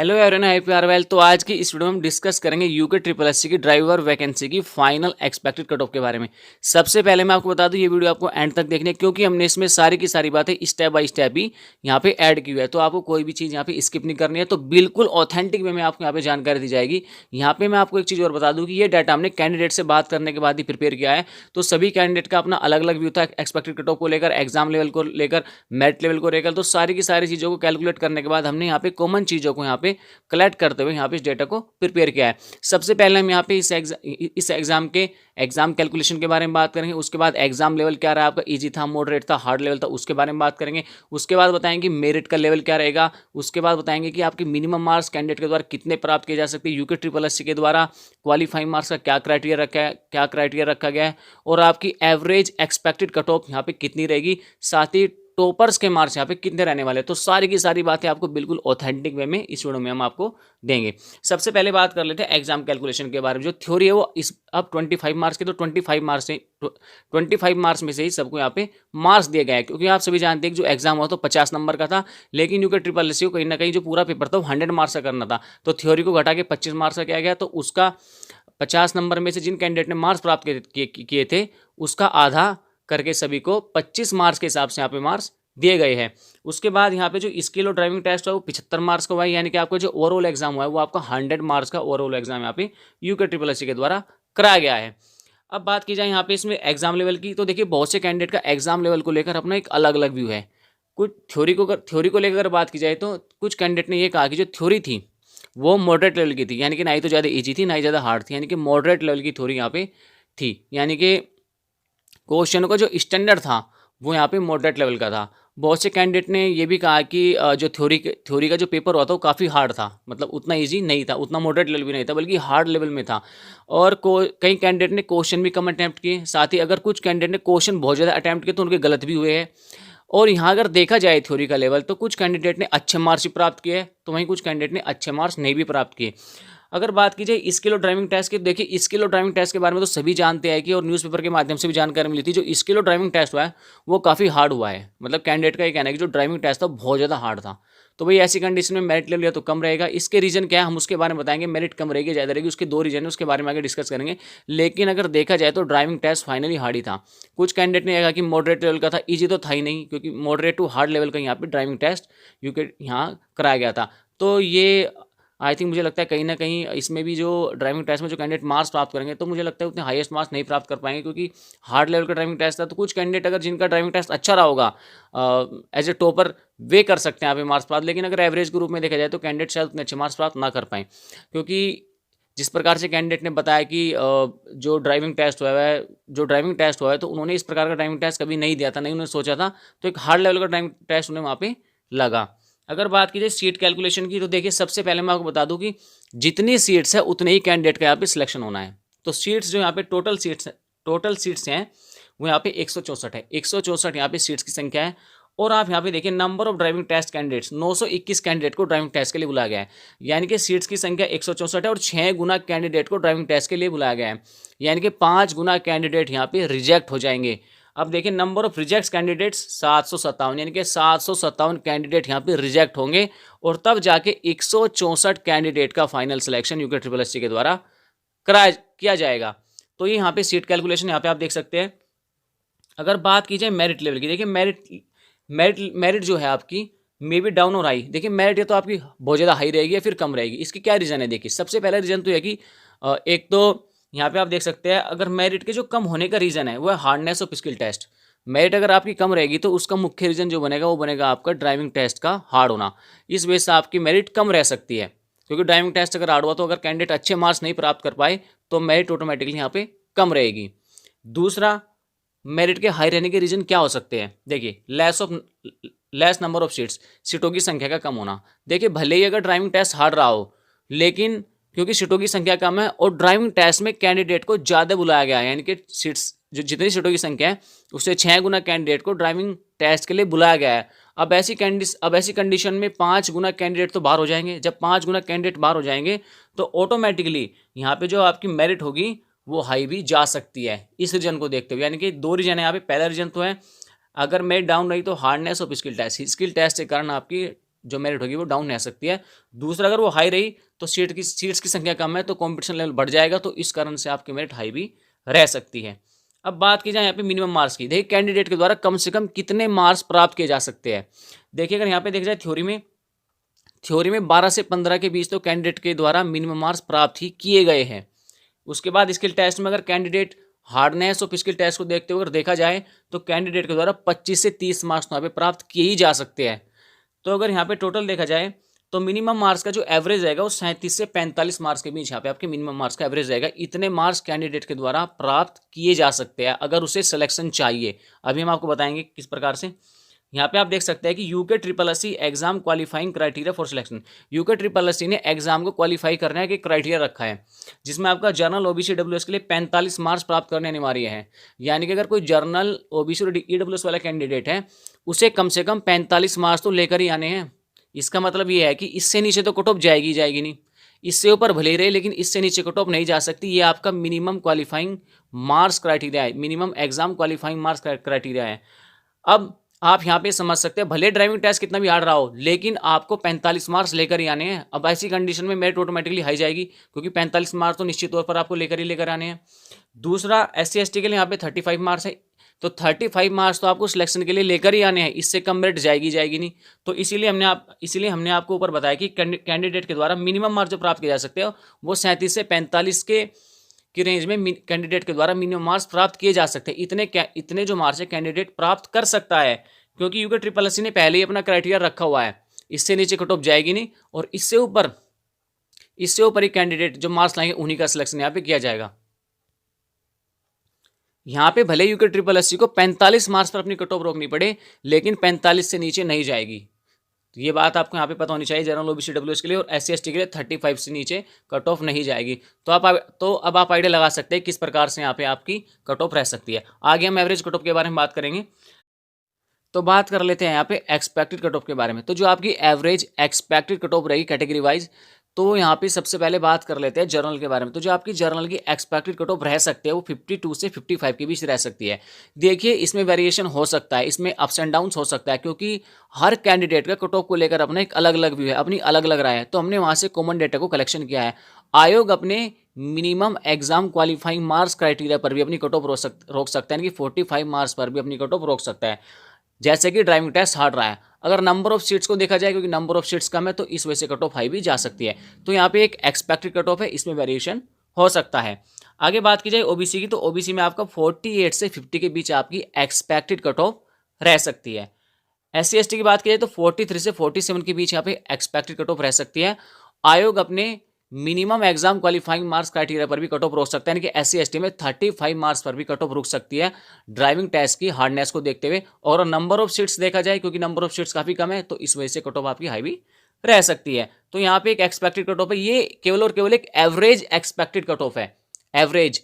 Hello everyone, I P R well. तो आज की इस वीडियो में हम डिस्कस करेंगे यूके ट्रिपल एससी की ड्राइवर वैकेंसी की फाइनल एक्सपेक्टेड कट ऑफ के बारे में। सबसे पहले मैं आपको बता दूं, ये वीडियो आपको एंड तक देखनी है क्योंकि हमने इसमें सारी की सारी बातें स्टेप बाय स्टेप ही यहाँ पे ऐड की हुई है। तो आपको कोई भी चीज़ यहाँ पे स्किप नहीं करनी है। तो बिल्कुल ऑथेंटिक वे में आपको यहाँ पे जानकारी दी जाएगी। यहाँ पे मैं आपको एक चीज़ और बता दूँ कि ये डाटा हमने कैंडिडेट से बात करने के बाद ही प्रिपेयर किया है। तो सभी कैंडिडेट का अपना अलग अलग व्यू था एक्सपेक्टेड कट ऑफ को लेकर, एग्जाम लेवल को लेकर, मेरिट लेवल को लेकर। तो सारी की सारी चीज़ों को कैलकुलेट करने के बाद हमने यहाँ पे कॉमन चीज़ों को यहाँ पे कलेक्ट करते हुए यहाँ पे इस डेटा को प्रिपेयर किया है। सबसे पहले हम यहाँ पे इस एग्जाम के एग्जाम कैलकुलेशन के बारे में बात करेंगे। उसके बाद एग्जाम लेवल क्या रहा आपका, इजी था, मॉडरेट था, हार्ड लेवल था, उसके बारे में बात करेंगे। उसके बाद बताएंगे मेरिट का लेवल क्या रहेगा। उसके बाद बताएंगे कि आपके मिनिमम मार्क्स कैंडिडेट के द्वारा कितने प्राप्त किए जा सकते हैं। यूके ट्रिपल एससी के द्वारा क्वालिफाइंग मार्क्स का क्या क्राइटेरिया रखा गया है और आपकी एवरेज एक्सपेक्टेड कट ऑफ यहाँ पे कितनी रहेगी, साथ ही टॉपर्स के मार्क्स यहाँ पे कितने रहने वाले हैं। तो सारी की सारी बातें आपको बिल्कुल ऑथेंटिक वे में इस वीडियो में हम आपको देंगे। सबसे पहले बात कर लेते हैं एग्जाम कैलकुलेशन के बारे में। जो थ्योरी है वो इस अब 25 मार्क्स के, तो 25 मार्क्स में से ही सबको यहाँ पे मार्क्स दिए गए हैं क्योंकि आप सभी जानते हैं कि जो एग्जाम हुआ तो 50 नंबर का था, लेकिन यूके ट्रिपल एससी को कहीं ना कहीं जो पूरा पेपर था वो 100 मार्क्स का करना था। तो थ्योरी को घटा के 25 मार्क्स का किया गया। तो उसका 50 नंबर में से जिन कैंडिडेट ने मार्क्स प्राप्त किए थे उसका आधा करके सभी को 25 मार्क्स के हिसाब से यहाँ पे मार्क्स दिए गए हैं। उसके बाद यहाँ पे जो स्किल और ड्राइविंग टेस्ट है वो 75 मार्क्स का हुआ है, यानी कि आपका जो ओवरऑल एग्जाम हुआ है वो आपका 100 मार्क्स का ओवरऑल एग्जाम यहाँ पे यूके ट्रिपल एससी के द्वारा कराया गया है। अब बात की जाए यहाँ पे इसमें एग्जाम लेवल की, तो देखिए बहुत से कैंडिडेट का एग्जाम लेवल को लेकर अपना एक अलग अलग व्यू है। कुछ थ्योरी को लेकर बात की जाए तो कुछ कैंडिडेट ने ये कहा कि जो थ्योरी थी वो मॉडरेट लेवल की थी, यानी कि ना ही तो ज़्यादा ईजी थी ना ही ज़्यादा हार्ड थी, यानी कि मॉडरेट लेवल की थ्योरी यहाँ पे थी। यानी कि क्वेश्चन का जो स्टैंडर्ड था वो यहाँ पे मॉडरेट लेवल का था। बहुत से कैंडिडेट ने ये भी कहा कि जो थ्योरी का जो पेपर हुआ था वो काफ़ी हार्ड था, मतलब उतना इजी नहीं था, उतना मॉडरेट लेवल भी नहीं था, बल्कि हार्ड लेवल में था। और कई कैंडिडेट ने क्वेश्चन भी कम अटैम्प्ट किए, साथ ही अगर कुछ कैंडिडेट ने क्वेश्चन बहुत ज़्यादा अटैम्प्ट किए तो उनके गलत भी हुए हैं। और यहाँ अगर देखा जाए थ्योरी का लेवल तो कुछ कैंडिडेट ने अच्छे मार्क्स भी प्राप्त किए, तो वहीं कुछ कैंडिडेट ने अच्छे मार्क्स नहीं भी प्राप्त किए। अगर बात की जाए स्किल और ड्राइविंग टेस्ट की, देखिए स्किल और ड्राइविंग टेस्ट के बारे में तो सभी जानते हैं कि, और न्यूज़पेपर के माध्यम से भी जानकारी मिली थी, जो स्किल और ड्राइविंग टेस्ट हुआ है वो काफ़ी हार्ड हुआ है। मतलब कैंडिडेट का ये कहना है कि जो ड्राइविंग टेस्ट था बहुत ज़्यादा हार्ड था। तो भाई ऐसी कंडीशन में मेरिट लेवल या तो कम रहेगा। इसके रीजन क्या है हम उसके बारे में बताएंगे। मेरिट कम रहेगी ज़्यादा रहेगी, उसके दो रीजन है, उसके बारे में आगे डिस्कस करेंगे। लेकिन अगर देखा जाए तो ड्राइविंग टेस्ट फाइनली हार्ड ही था। कुछ कैंडिडेट ने कहा कि मॉडरेट लेवल का था, ईजी तो था ही नहीं, क्योंकि मॉडरेट टू हार्ड लेवल का यहाँ पे ड्राइविंग टेस्ट यूके यहाँ कराया गया था। तो ये आई थिंक मुझे लगता है कहीं ना कहीं इसमें भी जो ड्राइविंग टेस्ट में जो कैंडिडेट मार्क्स प्राप्त करेंगे तो मुझे लगता है उतने हाईएस्ट मार्क्स नहीं प्राप्त कर पाएंगे, क्योंकि हार्ड लेवल का ड्राइविंग टेस्ट था। तो कुछ कैंडिडेट अगर जिनका ड्राइविंग टेस्ट अच्छा रहा होगा एज ए टॉपर वे कर सकते हैं यहाँ पे मार्क्स प्राप्त, लेकिन अगर एवरेज के रूप में देखा जाए तो कैंडिडेट शायद उतने अच्छे मार्क्स प्राप्त ना कर पाएँ। क्योंकि जिस प्रकार से कैंडिडेट ने बताया कि जो ड्राइविंग टेस्ट हुआ है तो उन्होंने इस प्रकार का ड्राइविंग टेस्ट कभी नहीं दिया था, नहीं उन्होंने सोचा था, तो एक हार्ड लेवल का ड्राइविंग टेस्ट उन्हें वहाँ पे लगा। अगर बात की जाए सीट कैलकुलेशन की, तो देखिए सबसे पहले मैं आपको बता दूं कि जितनी सीट्स है उतने ही कैंडिडेट का यहाँ पे सिलेक्शन होना है। तो सीट्स जो यहाँ पे टोटल सीट्स हैं वो यहाँ पे 164 है। 164 यहाँ पे सीट्स की संख्या है। और आप यहाँ पे देखिए number of driving test candidates 921 candidate को ड्राइविंग टेस्ट के लिए बुलाया गया है, यानी कि सीट्स की संख्या 164 है और 6 गुना कैंडिडेट को ड्राइविंग टेस्ट के लिए बुलाया गया है, यानी कि 5 गुना कैंडिडेट यहाँ पे रिजेक्ट हो जाएंगे। अब देखिए नंबर ऑफ रिजेक्ट कैंडिडेट्स 757, यानी कि 757 कैंडिडेट यहाँ पे रिजेक्ट होंगे और तब जाके 164 कैंडिडेट का final selection UK triple SC के द्वारा किया जाएगा। तो ये यहाँ पे सीट कैलकुलेशन यहाँ पे आप देख सकते हैं। अगर बात की जाए मेरिट लेवल की, देखिए मेरिट जो है आपकी मे बी डाउन और हाई। देखिए मेरिट या तो आपकी बहुत ज़्यादा हाई रहेगी या फिर कम रहेगी। इसकी क्या रीज़न है, देखिए सबसे पहला रीज़न तो है कि एक तो यहाँ पे आप देख सकते हैं अगर मेरिट के जो कम होने का रीज़न है वो है hardness of skill test. Merit अगर आपकी कम रहेगी तो उसका मुख्य रीज़न जो बनेगा वो बनेगा आपका ड्राइविंग टेस्ट का हार्ड होना। इस वजह से आपकी मेरिट कम रह सकती है, क्योंकि ड्राइविंग टेस्ट अगर हार्ड हुआ तो अगर कैंडिडेट अच्छे मार्क्स नहीं प्राप्त कर पाए तो मेरिट ऑटोमेटिकली यहाँ पे कम रहेगी। दूसरा, मेरिट के हाई रहने के रीज़न क्या हो सकते हैं, देखिए लेस नंबर ऑफ सीटों की संख्या का कम होना। देखिए भले ही अगर ड्राइविंग टेस्ट हार्ड रहा हो, लेकिन क्योंकि सीटों की संख्या कम है और ड्राइविंग टेस्ट में कैंडिडेट को ज़्यादा बुलाया गया है, यानी कि सीट्स जो जितनी सीटों की संख्या है उससे 6 गुना कैंडिडेट को ड्राइविंग टेस्ट के लिए बुलाया गया है। अब ऐसी कंडीशन में 5 गुना कैंडिडेट तो बाहर हो जाएंगे। जब 5 गुना कैंडिडेट बाहर हो जाएंगे तो ऑटोमेटिकली यहाँ पे जो आपकी मेरिट होगी वो हाई भी जा सकती है, इस रीजन को देखते हुए। यानी कि दो रीजन है यहाँ पे। पहला रीजन तो है अगर मेरिट डाउन रही तो हार्डनेस ऑफ स्किल टेस्ट के कारण आपकी जो मेरिट होगी वो डाउन रह सकती है। दूसरा, अगर वो हाई रही तो सीट्स की संख्या कम है तो कॉम्पिटिशन लेवल बढ़ जाएगा, तो इस कारण से आपकी मेरिट हाई भी रह सकती है। अब बात की जाए यहाँ पे मिनिमम मार्क्स की। देखिए कैंडिडेट के द्वारा कम से कम कितने मार्क्स प्राप्त किए जा सकते हैं। देखिए अगर यहाँ पे देखा जाए थ्योरी में 12 से 15 के बीच तो कैंडिडेट के द्वारा मिनिमम मार्क्स प्राप्त ही किए गए हैं। उसके बाद स्किल टेस्ट में अगर कैंडिडेट हार्डनेस और स्किल टेस्ट को देखते हुए अगर देखा जाए तो कैंडिडेट के द्वारा 25 से 30 मार्क्स यहाँ पे प्राप्त किए ही जा सकते हैं। तो अगर यहाँ पे टोटल देखा जाए तो मिनिमम मार्क्स का जो एवरेज रहेगा वो 37 से 45 मार्क्स के बीच यहाँ पे आपके मिनिमम मार्क्स का एवरेज रहेगा। इतने मार्क्स कैंडिडेट के द्वारा प्राप्त किए जा सकते हैं अगर उसे सिलेक्शन चाहिए। अभी हम आपको बताएंगे किस प्रकार से। यहाँ पे आप देख सकते हैं कि UK triple S C exam qualifying criteria for selection. UK triple S C ने एग्जाम को क्वालिफाई करने का क्राइटेरिया रखा है, जिसमें आपका जर्नल ओबीसी डब्ल्यूएस के लिए 45 मार्क्स प्राप्त करने अनिवार्य है। यानी कि अगर कोई जर्नल ओबीसी और ईडब्ल्यूएस वाला कैंडिडेट है उसे कम से कम 45 मार्क्स तो लेकर ही आने हैं। इसका मतलब ये है कि इससे नीचे तो कट ऑफ जाएगी नहीं, इससे ऊपर भले ही रहे लेकिन इससे नीचे कट ऑफ नहीं जा सकती। ये आपका मिनिमम क्वालिफाइंग मार्क्स क्राइटेरिया है, minimum exam qualifying marks criteria है। अब आप यहाँ पे समझ सकते हैं भले ड्राइविंग टेस्ट कितना भी हार्ड रहा हो लेकिन आपको 45 मार्क्स लेकर ही आने हैं। अब ऐसी कंडीशन में मेरिट ऑटोमेटिकली हाई जाएगी क्योंकि 45 मार्क्स तो निश्चित तौर पर आपको लेकर आने हैं। दूसरा SC ST के लिए यहाँ पे 35 मार्क्स है, तो 35 मार्क्स तो आपको सिलेक्शन के लिए लेकर ही आने हैं, इससे कम मेरिट जाएगी नहीं। तो इसीलिए हमने आपको ऊपर बताया कि कैंडिडेट के द्वारा मिनिमम मार्क्स जो प्राप्त किए जा सकते हैं वो 37 से 45 की रेंज में कैंडिडेट के द्वारा मिनिमम मार्क्स प्राप्त किए जा सकते हैं। इतने जो मार्क्स है कैंडिडेट प्राप्त कर सकता है क्योंकि यूके ट्रिपल एस सी ने पहले ही अपना क्राइटेरिया रखा हुआ है। इससे नीचे कट ऑफ जाएगी नहीं और इससे ऊपर ही कैंडिडेट जो मार्क्स लाएंगे उन्हीं का सिलेक्शन यहाँ पे किया जाएगा। यहाँ पे भले यूके ट्रिपल एस सी को 45 मार्क्स पर अपनी कट ऑफ रोकनी पड़े लेकिन 45 से नीचे नहीं जाएगी। तो ये बात आपको यहाँ पे पता होनी चाहिए जनरल ओबीसी डब्ल्यूएस के लिए, और SC ST के लिए 35 से नीचे कट ऑफ नहीं जाएगी। तो अब आप आइडिया लगा सकते हैं किस प्रकार से यहाँ पे आपकी कट ऑफ रह सकती है। आगे हम एवरेज कट ऑफ के बारे में बात करेंगे। तो बात कर लेते हैं यहाँ पे एक्सपेक्टेड कट ऑफ के बारे में। तो जो आपकी एवरेज एक्सपेक्टेड कट ऑफ रहेगी कैटेगरी वाइज, तो यहाँ पे सबसे पहले बात कर लेते हैं जर्नल के बारे में। तो जो आपकी जर्नल की एक्सपेक्टेड कट ऑफ रह सकते हैं वो 52 से 55 के बीच रह सकती है। देखिए इसमें वेरिएशन हो सकता है, इसमें अप्स एंड डाउन्स हो सकता है क्योंकि हर कैंडिडेट का कट ऑफ को लेकर अपना एक अलग अलग व्यू है, अपनी अलग अलग राय है। तो हमने वहाँ से कॉमन डेटा को कलेक्शन किया है। आयोग अपने minimum exam qualifying marks criteria पर भी अपनी कट ऑफ रोक सकता है, यानी कि 45 मार्क्स पर भी अपनी कट ऑफ रोक सकता है। जैसे कि ड्राइविंग टेस्ट हार्ड रहा है, अगर नंबर ऑफ सीट्स को देखा जाए क्योंकि नंबर ऑफ सीट्स कम है तो इस वजह से कट ऑफ हाई भी जा सकती है। तो यहाँ पे एक एक्सपेक्टेड कट ऑफ है, इसमें वेरिएशन हो सकता है। आगे बात की जाए ओबीसी की, तो ओबीसी में आपका 48 से 50 के बीच आपकी एक्सपेक्टेड कट ऑफ रह सकती है। SC ST की बात की जाए तो 43 से 47 के बीच यहाँ पे एक्सपेक्टेड कट ऑफ रह सकती है। आयोग अपने minimum exam qualifying marks criteria पर भी कट ऑफ रोक सकता है, यानी कि SC ST में 35 मार्क्स पर भी कट ऑफ रुक सकती है ड्राइविंग टेस्ट की हार्डनेस को देखते हुए। और नंबर ऑफ सीट्स देखा जाए क्योंकि नंबर ऑफ सीट्स काफी कम है तो इस वजह से कट ऑफ आपकी हाई भी रह सकती है। तो यहाँ पे एक एक्सपेक्टेड कट ऑफ है, ये केवल और केवल एक एवरेज एक्सपेक्टेड कट ऑफ है, एवरेज।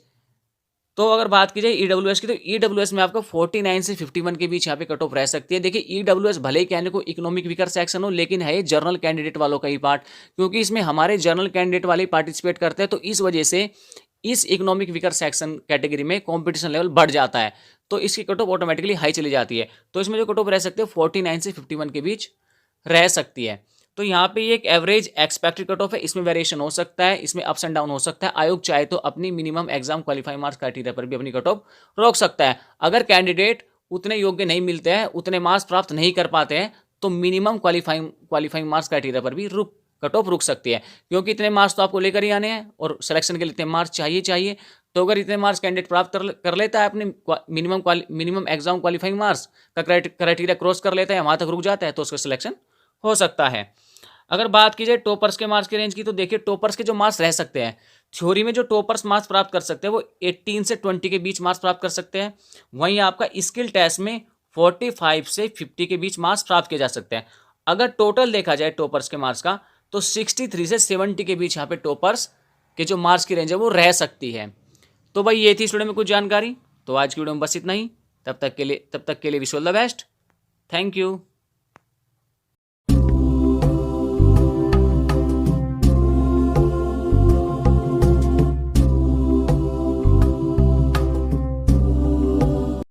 तो अगर बात की जाए ईडब्ल्यूएस की, तो ईडब्ल्यूएस में आपको 49 से 51 के बीच यहाँ पे कट ऑफ रह सकती है। देखिए ईडब्ल्यूएस भले ही कहने को इकोनॉमिक वीकर सेक्शन हो लेकिन है जर्नल कैंडिडेट वालों का ही पार्ट, क्योंकि इसमें हमारे जर्नल कैंडिडेट वाले पार्टिसिपेट करते हैं। तो इस वजह से इस इकोनॉमिक वीकर सेक्शन कैटेगरी में कॉम्पिटिशन लेवल बढ़ जाता है तो इसकी कट ऑफ ऑटोमेटिकली हाई चली जाती है। तो इसमें जो कट ऑफ रह सकते हैं 49 से 51 के बीच रह सकती है। तो यहाँ पे ये एक एवरेज एक्सपेक्टेड कट ऑफ है, इसमें वेरिएशन हो सकता है, इसमें अप्स एंड डाउन हो सकता है। आयोग चाहे तो अपनी minimum exam qualifying marks criteria पर भी अपनी कट ऑफ रोक सकता है। अगर कैंडिडेट उतने योग्य नहीं मिलते हैं, उतने मार्क्स प्राप्त नहीं कर पाते हैं तो मिनिमम क्वालिफाइंग मार्क्स क्राइटेरिया पर भी कट ऑफ रुक सकती है, क्योंकि इतने मार्क्स तो आपको लेकर ही आने हैं और सिलेक्शन के लिए इतने मार्क्स चाहिए। तो अगर इतने मार्क्स कैंडिडेट प्राप्त कर लेता है, अपने मिनिमम एग्जाम क्वालिफाइंग मार्क्स का क्राइटेरिया क्रॉस कर लेता है, वहां तक रुक जाता है तो उसका सिलेक्शन हो सकता है। अगर बात की जाए टॉपर्स के मार्क्स की रेंज की, तो देखिए टॉपर्स के जो मार्क्स रह सकते हैं, थ्योरी में जो टॉपर्स मार्क्स प्राप्त कर सकते हैं वो 18 से 20 के बीच मार्क्स प्राप्त कर सकते हैं। वहीं आपका स्किल टेस्ट में 45 से 50 के बीच मार्क्स प्राप्त किए जा सकते हैं। अगर टोटल देखा जाए टॉपर्स के मार्क्स का तो 63 से 70 के बीच यहाँ पे टॉपर्स के जो मार्क्स की रेंज है वो रह सकती है। तो भाई ये थी स्टूडेंट में कुछ जानकारी। तो आज की वीडियो में बस इतना ही। तब तक के लिए wish all the best. Thank you.